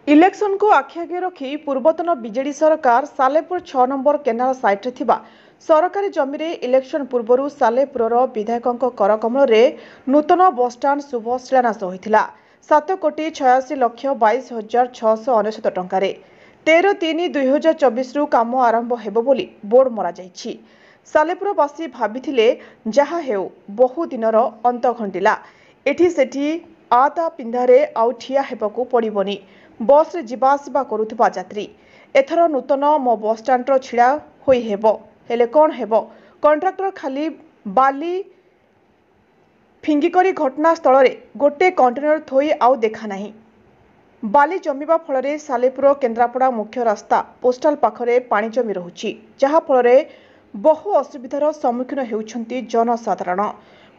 Election को आखिआगे रखी पूर्वतन बीजेडी सरकार सालेपुर 6 नंबर केनाल साइट थिबा सरकारी जमी रे इलेक्शन पूर्व सालेपुर विधायकों करकमल रे नूतन बसस्टाण्ड शुभ शिलान्यास होइथिला 7,86,22,699 टंका 13/3/2024 रु काम आरंभ हेबो बोली बोर्ड मरा जाइछि। सालेपुरवासी भाबिथिले जहा हेउ बहु दिनर अंत घंटिला एठी सेठी आता पिंधारे आउ ठिया हेबाकू पड़िबनी बस रे जीवा आसवा करुथबा यात्री एथर नूतन मो बस स्टैंड रो छिड़ा होई हेबो हेले कोन हेबो कॉन्ट्रैक्टर खाली बाली फिंगिकरी घटनास्थल रे गोटे कंटेनर थोई आउ देखा नाही बाली जमीबा फल रे सालेपुर केन्द्रापड़ा मुख्य रास्ता पोस्टाल पाखरे पानी जमी रहुछि जहा फल रे बहु असुविधार सम्मुखीन हेउछंती जनसाधारण।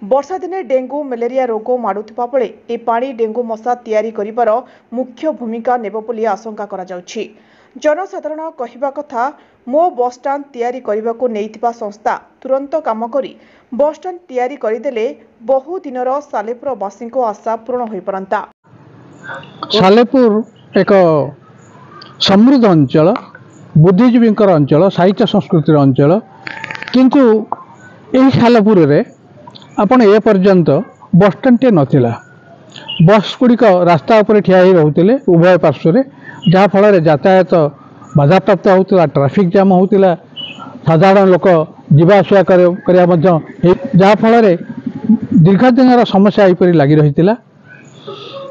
वर्षा दिने डेंगू मलेरिया रोग माडुथिबा बेले ए पानी डेंगू मशा तैयारी करिवार मुख्य भूमिका नेबो बोली आशंका करा जाउछि। जनसाधारण कहिबा कथा मो बस स्टैंड तैयारी करिबाकू नेइथिबा संस्था तुरंत काम करी बस स्टैंड तैयारी करिदेले बहु दिनर सालेपुर वासीको आशा पूर्ण होई परंता। सालेपुर एक समृद्ध अंचल बुद्धिजीवींकर अंचल साहित्य संस्कृतिर अंचल किंतु यही सालेपुर रे आपण ए पर्यंत बस स्टैंड टे नथिला बस गुड़िक रास्ता उपर ठिया ही रहउतिले उभय पार्श्व जहाँ फल यातायात बाधाप्राप्त होता ट्रैफिक जाम होता साधारण लोक जीवा आसा जहाँ फल दीर्घ दिन समस्या यहीपरी लगी रही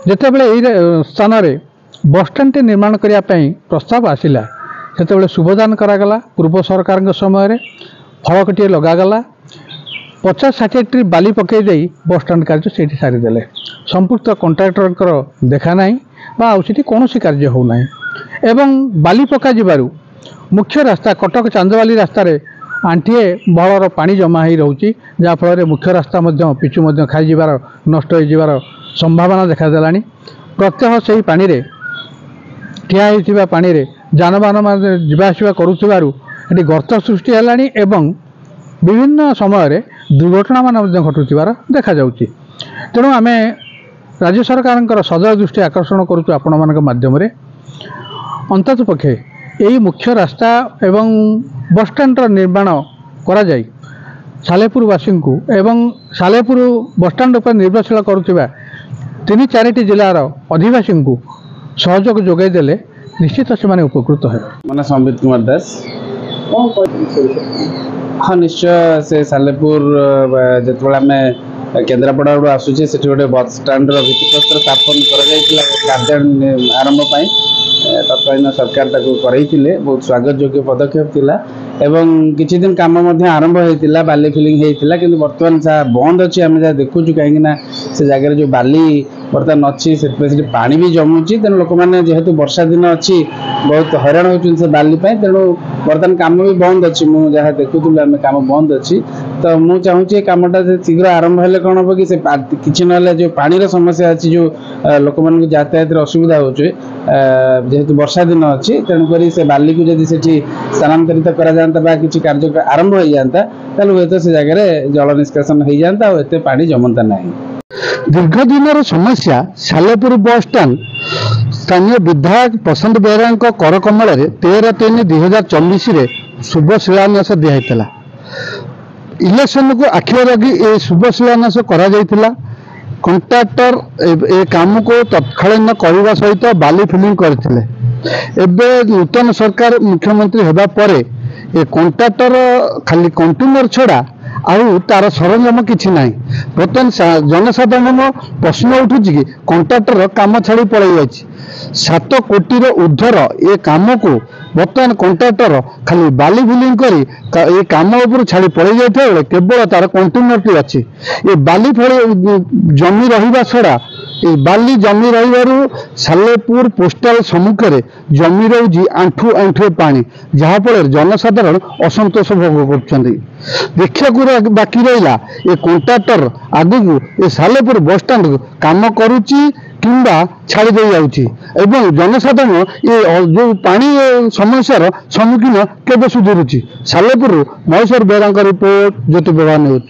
जिते बड़े स्थान में बस स्टैंड निर्माण करने प्रस्ताव आसला से शुभदान करागला पूर्व सरकार समय फलकटे लगागला 50-60 ट्रिप बाली पकई दे बस स्टैंड कार्य से सारीदे संपुक्त कंट्राक्टर देखा ना आउसी कौन कार्य होना एवं बाली पका जीवारु मुख्य रास्ता कटक चांदवाली रास्ता आंठिए बलर पानी जमा हो रही जहाँफल मुख्य रास्ता पिचु खाई जीवार नष्ट हो जीवार संभावना देखादेला प्रत्यह से पानी रे ठिया होता पानी रे जानबाहन मान जावासवा करुथिबारु एटी गर्त सृष्टि हेलानी एवं विभिन्न समय दुर्घटना मान घटुथिबार देखा जाउछि। तेणु आम राज्य सरकार सदय दृष्टि आकर्षण करुछु आपण मानक माध्यम रे अंतत पक्षे यही मुख्य रास्ता एवं बस स्टैंड निर्माण करा जाय सालेपुरवासी को एवं सालेपुर बस स्टैंड पर निर्भरशील करुथिबा 3-4 जिलार अधिवासी को सहयोग जोगाई देले निश्चित से माने उपकृत है। माने संबित कुमार दास हाँ निश्चय से सालेपुर जिते आम केन्द्रापड़ा आसूचे से गोटे बस स्टैंड भित्तिप्रस्तर स्थापन कार्य आरंभ तत्कालीन सरकार करते बहुत स्वागत योग्य पदक्षेप थिला एवं किछि दिन काम आरंभ होता बाली फिलिंग होता कि बर्तमान जहाँ बंद अच्छी आम जहाँ देखु कहीं से जगह जो बाली बर्तमान अच्छी से पानी भी जमुची तेणु लोक मैंने जेहेतु वर्षा दिन अच्छी बहुत हैरान होती से बाली तेणु बर्तमान काम भी बंद अच्छी मुझे जहाँ देखुलु आम काम बंद अच्छी तो मुझे चाहूँगी कमटा शीघ्र आरंभ हेल्ले कौन हम कि किसी ना जो पानी समस्या अच्छी जो लोक मान यातायात असुविधा हो जेहेतु वर्षा दिन अच्छी तेणुक से बाली को जब से स्थानांतरित करा किसी कार्य आरंभ हो जाता हे तो से जगह जल निष्कासन हो जाता और एत पानी जमता ना। दीर्घ दिन समस्या सालेपुर बस स्टैंड स्थानीय विधायक प्रशांत बेहरा करकमल 13/3/2024 शुभ शिलान्यास दिखाई इलेक्शन को आखिर लगी ये शुभ शिलान्यास करा कंट्राक्टर ए काम को तत्कालीन करने सहित बाली फिलिंग करते नूतन सरकार मुख्यमंत्री होगा पर ए कंट्राक्टर खाली कंटेनर छड़ा आउ तार सरंजाम किछि नाही बर्तमान जनसाधारण प्रश्न उठुछि कि कंट्राक्टर काम छाड़ी पड़े 7 कोटी ऊर्धर ए काम को बर्तमान कंट्राक्टर खाली बाली फिलिंग करी ए काम ऊपर छाड़ी पड़े जाए केवल तार कंटेनर टी अच्छी ये बाली फड़े जमी रहा छड़ा ये बाली जमी रही सालेपुर पोस्टाल सम्मुखें जमी रोज आंठू आंठू पानी जहाँफल जनसाधारण असंतोष भोग कर देखा बाकी रहा ये कंट्राक्टर आगू ये सालेपुर बस स्टैंड काम करुच्ची किंबा छाड़ी दे जाउची एवं जनसाधारण ये जो पानी समस्यार सम्मुखीन केबे सुधुरुची। सालेपुर महेश्वर बेहरा रिपोर्ट ज्योति प्रभा न्यूज।